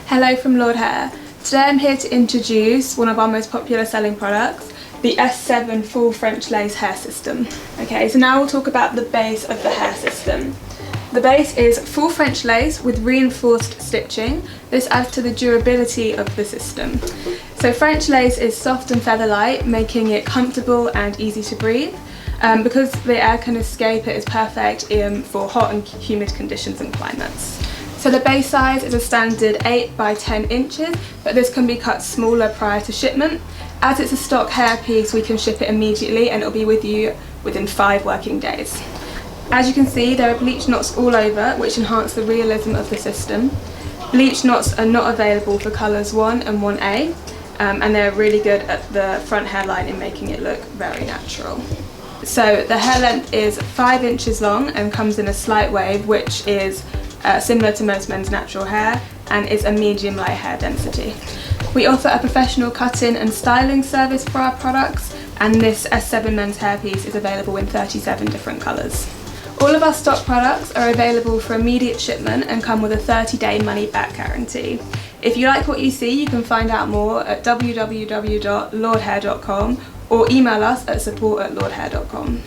Hello from Lordhair. Today I'm here to introduce one of our most popular selling products, the S7 Full French Lace Hair System. Okay, so now we'll talk about the base of the hair system. The base is full French lace with reinforced stitching. This adds to the durability of the system. So French lace is soft and feather-light, making it comfortable and easy to breathe. Because the air can escape, it is perfect for hot and humid conditions and climates. So the base size is a standard 8 by 10 inches, but this can be cut smaller prior to shipment. As it's a stock hairpiece, we can ship it immediately and it'll be with you within 5 working days. As you can see, there are bleach knots all over, which enhance the realism of the system. Bleach knots are not available for colours 1 and 1A, and they're really good at the front hairline in making it look very natural. So the hair length is 5 inches long and comes in a slight wave, which is similar to most men's natural hair and is a medium light hair density. We offer a professional cut-in and styling service for our products, and this S7 men's hairpiece is available in 37 different colours. All of our stock products are available for immediate shipment and come with a 30-day money-back guarantee. If you like what you see, you can find out more at www.lordhair.com or email us at support@lordhair.com.